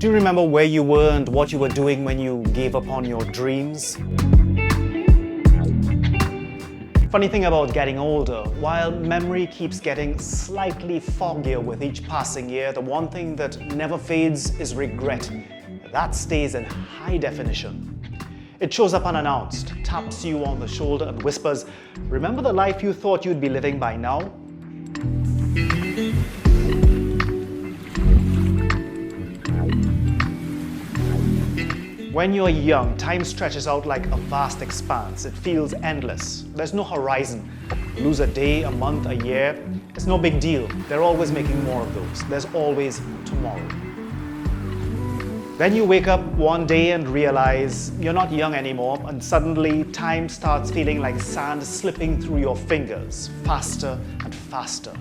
Do you remember where you were and what you were doing when you gave up on your dreams? Funny thing about getting older, while memory keeps getting slightly foggier with each passing year, the one thing that never fades is regret. That stays in high definition. It shows up unannounced, taps you on the shoulder and whispers, "Remember the life you thought you'd be living by now?" When you're young, time stretches out like a vast expanse. It feels endless. There's no horizon. You lose a day, a month, a year. It's no big deal. They're always making more of those. There's always tomorrow. Then you wake up one day and realize you're not young anymore, and suddenly time starts feeling like sand slipping through your fingers, faster and faster.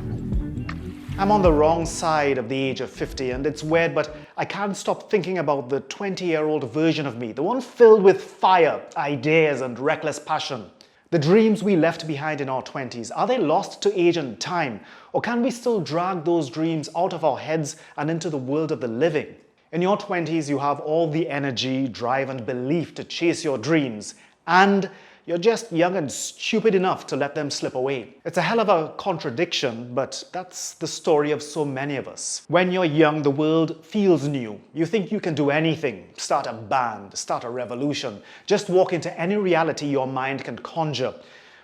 I'm on the wrong side of the age of 50, and it's weird, but I can't stop thinking about the 20-year-old version of me, the one filled with fire, ideas, and reckless passion. The dreams we left behind in our 20s, are they lost to age and time, or can we still drag those dreams out of our heads and into the world of the living? In your 20s, you have all the energy, drive, and belief to chase your dreams, and you're just young and stupid enough to let them slip away. It's a hell of a contradiction, but that's the story of so many of us. When you're young, the world feels new. You think you can do anything, start a band, start a revolution, just walk into any reality your mind can conjure.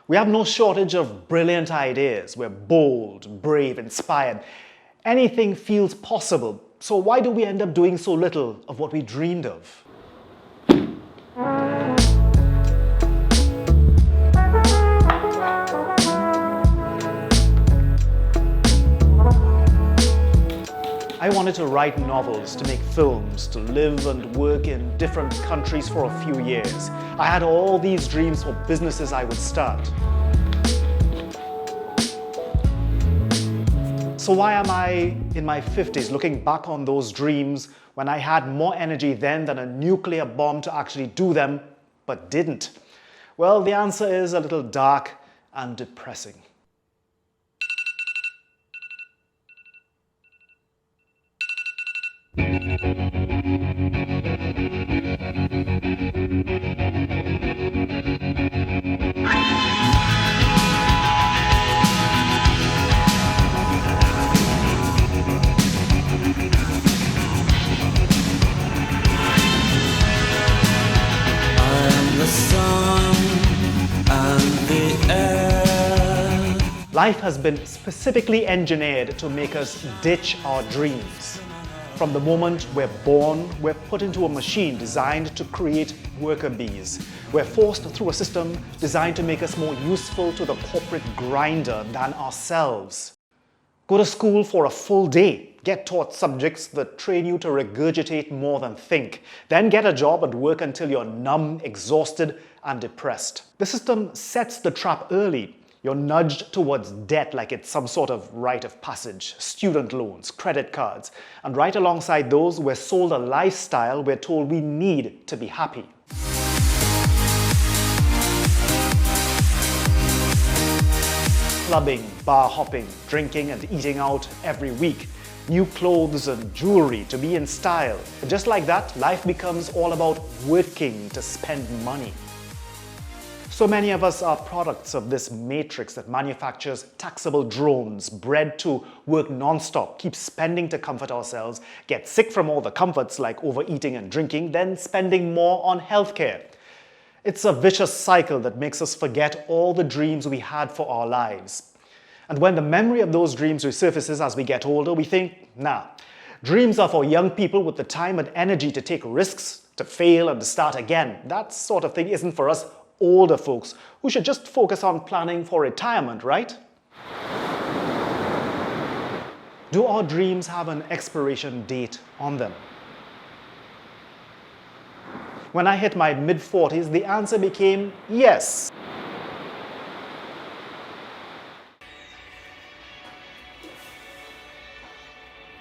We have no shortage of brilliant ideas. We're bold, brave, inspired. Anything feels possible. So why do we end up doing so little of what we dreamed of? I wanted to write novels, to make films, to live and work in different countries for a few years. I had all these dreams for businesses I would start. So why am I in my 50s looking back on those dreams when I had more energy then than a nuclear bomb to actually do them, but didn't? Well, the answer is a little dark and depressing. Life has been specifically engineered to make us ditch our dreams. From the moment we're born, we're put into a machine designed to create worker bees. We're forced through a system designed to make us more useful to the corporate grinder than ourselves. Go to school for a full day. Get taught subjects that train you to regurgitate more than think. Then get a job and work until you're numb, exhausted, and depressed. The system sets the trap early. You're nudged towards debt like it's some sort of rite of passage, student loans, credit cards, and right alongside those, we're sold a lifestyle we're told we need to be happy. Clubbing, bar hopping, drinking and eating out every week. New clothes and jewelry to be in style. Just like that, life becomes all about working to spend money. So many of us are products of this matrix that manufactures taxable drones, bred to work non-stop, keep spending to comfort ourselves, get sick from all the comforts like overeating and drinking, then spending more on healthcare. It's a vicious cycle that makes us forget all the dreams we had for our lives. And when the memory of those dreams resurfaces as we get older, we think, nah, dreams are for young people with the time and energy to take risks, to fail and to start again. That sort of thing isn't for us older folks who should just focus on planning for retirement, right? Do our dreams have an expiration date on them? When I hit my mid-40s, the answer became yes.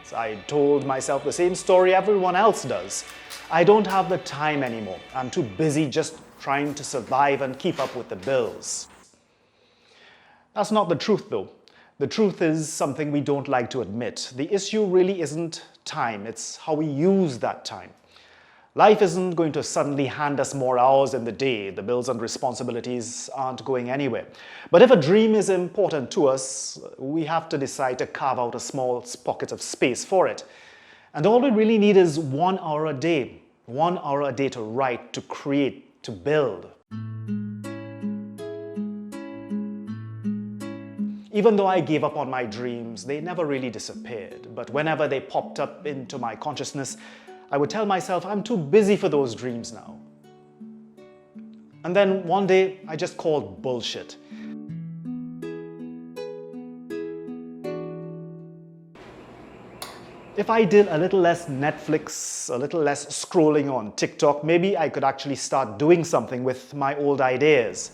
So I told myself the same story everyone else does. I don't have the time anymore. I'm too busy just trying to survive and keep up with the bills. That's not the truth though. The truth is something we don't like to admit. The issue really isn't time, it's how we use that time. Life isn't going to suddenly hand us more hours in the day. The bills and responsibilities aren't going anywhere. But if a dream is important to us, we have to decide to carve out a small pocket of space for it. And all we really need is 1 hour a day. 1 hour a day to write, to create, to build. Even though I gave up on my dreams, they never really disappeared. But whenever they popped up into my consciousness, I would tell myself, I'm too busy for those dreams now. And then one day, I just called bullshit. If I did a little less Netflix, a little less scrolling on TikTok, maybe I could actually start doing something with my old ideas.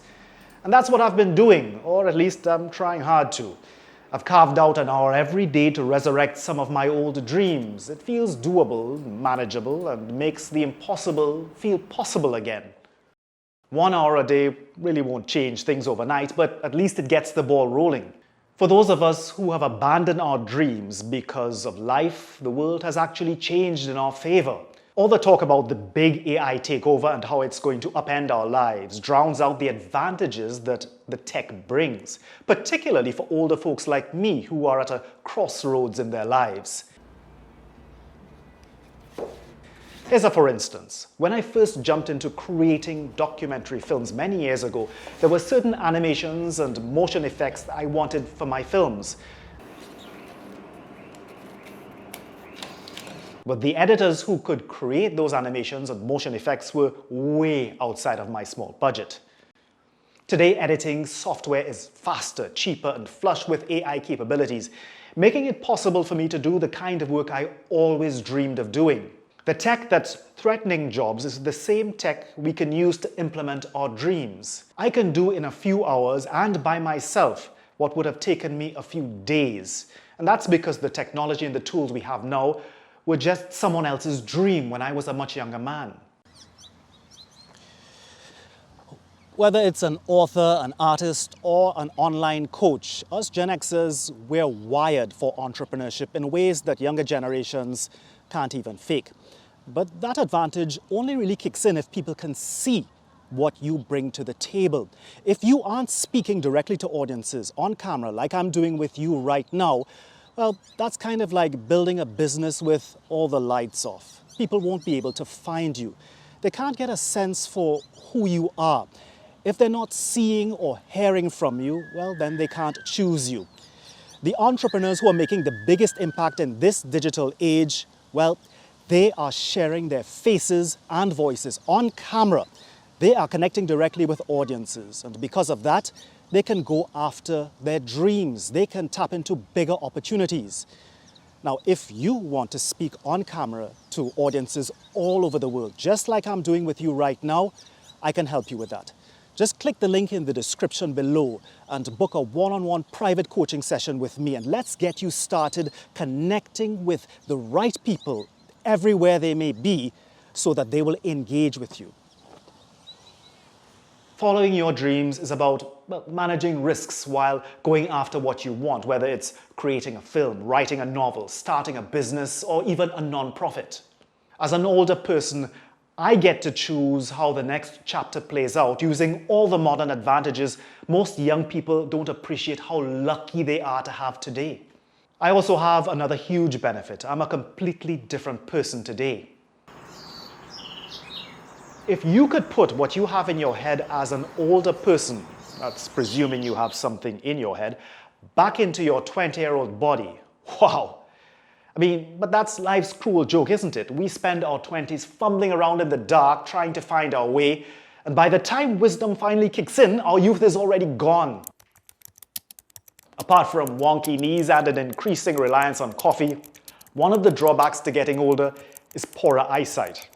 And that's what I've been doing, or at least I'm trying hard to. I've carved out an hour every day to resurrect some of my old dreams. It feels doable, manageable, and makes the impossible feel possible again. 1 hour a day really won't change things overnight, but at least it gets the ball rolling. For those of us who have abandoned our dreams because of life, the world has actually changed in our favor. All the talk about the big AI takeover and how it's going to upend our lives drowns out the advantages that the tech brings, particularly for older folks like me who are at a crossroads in their lives. Here's a for instance. When I first jumped into creating documentary films many years ago, there were certain animations and motion effects that I wanted for my films. But the editors who could create those animations and motion effects were way outside of my small budget. Today, editing software is faster, cheaper, and flush with AI capabilities, making it possible for me to do the kind of work I always dreamed of doing. The tech that's threatening jobs is the same tech we can use to implement our dreams. I can do in a few hours and by myself what would have taken me a few days. And that's because the technology and the tools we have now were just someone else's dream when I was a much younger man. Whether it's an author, an artist, or an online coach, us Gen Xers, we're wired for entrepreneurship in ways that younger generations can't even fake. But that advantage only really kicks in if people can see what you bring to the table. If you aren't speaking directly to audiences on camera like I'm doing with you right now, well, that's kind of like building a business with all the lights off. People won't be able to find you. They can't get a sense for who you are. If they're not seeing or hearing from you, well, then they can't choose you. The entrepreneurs who are making the biggest impact in this digital age, well, they are sharing their faces and voices on camera. They are connecting directly with audiences, and because of that, they can go after their dreams. They can tap into bigger opportunities. Now, if you want to speak on camera to audiences all over the world, just like I'm doing with you right now, I can help you with that. Just click the link in the description below and book a one-on-one private coaching session with me, and let's get you started connecting with the right people everywhere they may be so that they will engage with you. Following your dreams is about managing risks while going after what you want, whether it's creating a film, writing a novel, starting a business, or even a non-profit. As an older person, I get to choose how the next chapter plays out using all the modern advantages most young people don't appreciate how lucky they are to have today. I also have another huge benefit. I'm a completely different person today. If you could put what you have in your head as an older person, that's presuming you have something in your head, back into your 20-year-old body, wow. I mean, but that's life's cruel joke, isn't it? We spend our 20s fumbling around in the dark, trying to find our way, and by the time wisdom finally kicks in, our youth is already gone. Apart from wonky knees and an increasing reliance on coffee, one of the drawbacks to getting older is poorer eyesight.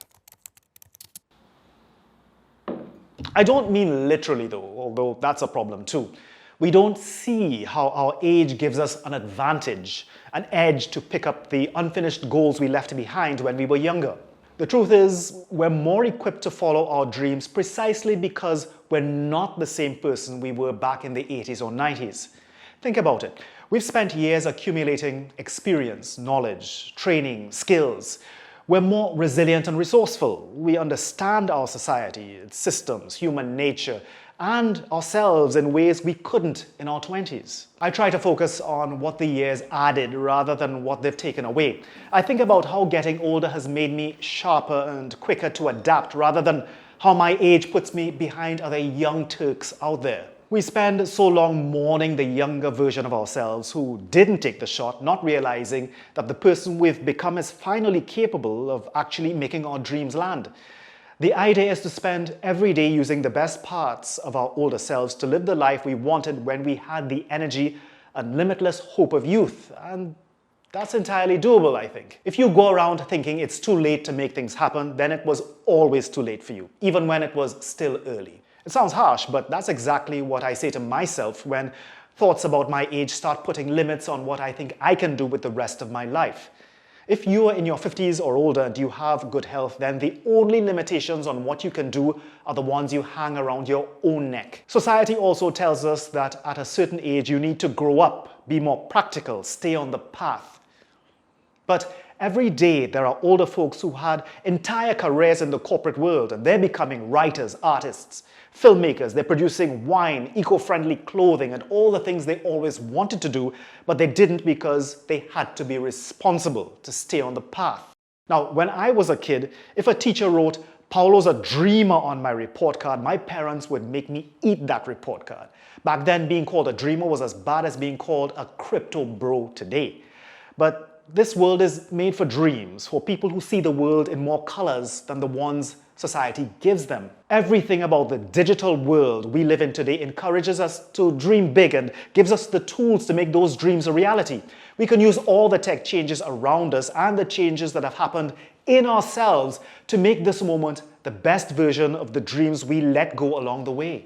I don't mean literally though, although that's a problem too. We don't see how our age gives us an advantage, an edge to pick up the unfinished goals we left behind when we were younger. The truth is, we're more equipped to follow our dreams precisely because we're not the same person we were back in the 80s or 90s. Think about it. We've spent years accumulating experience, knowledge, training, skills. We're more resilient and resourceful. We understand our society, its systems, human nature, and ourselves in ways we couldn't in our 20s. I try to focus on what the years added rather than what they've taken away. I think about how getting older has made me sharper and quicker to adapt rather than how my age puts me behind other young Turks out there. We spend so long mourning the younger version of ourselves who didn't take the shot, not realizing that the person we've become is finally capable of actually making our dreams land. The idea is to spend every day using the best parts of our older selves to live the life we wanted when we had the energy and limitless hope of youth. And that's entirely doable, I think. If you go around thinking it's too late to make things happen, then it was always too late for you, even when it was still early. It sounds harsh, but that's exactly what I say to myself when thoughts about my age start putting limits on what I think I can do with the rest of my life. If you are in your 50s or older and you have good health, then the only limitations on what you can do are the ones you hang around your own neck. Society also tells us that at a certain age you need to grow up, be more practical, stay on the path. But every day there are older folks who had entire careers in the corporate world and they're becoming writers, artists, filmmakers. They're producing wine, eco-friendly clothing, and all the things they always wanted to do, but they didn't because they had to be responsible to stay on the path. Now, when I was a kid, if a teacher wrote, "Paolo's a dreamer" on my report card, my parents would make me eat that report card. Back then, being called a dreamer was as bad as being called a crypto bro today. But this world is made for dreams, for people who see the world in more colors than the ones society gives them. Everything about the digital world we live in today encourages us to dream big and gives us the tools to make those dreams a reality. We can use all the tech changes around us and the changes that have happened in ourselves to make this moment the best version of the dreams we let go along the way.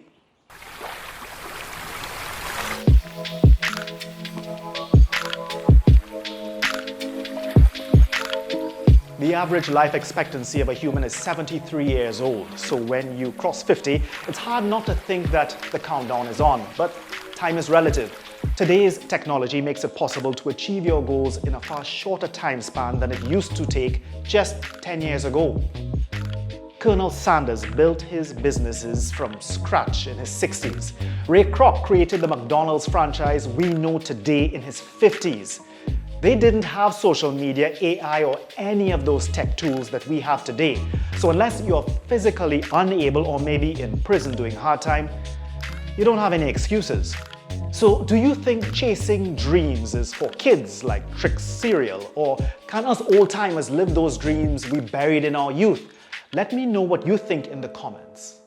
The average life expectancy of a human is 73 years old, so when you cross 50, it's hard not to think that the countdown is on, but time is relative. Today's technology makes it possible to achieve your goals in a far shorter time span than it used to take just 10 years ago. Colonel Sanders built his businesses from scratch in his 60s. Ray Kroc created the McDonald's franchise we know today in his 50s. They didn't have social media, AI, or any of those tech tools that we have today. So unless you're physically unable or maybe in prison doing hard time, you don't have any excuses. So do you think chasing dreams is for kids like Trix cereal? Or can us old-timers live those dreams we buried in our youth? Let me know what you think in the comments.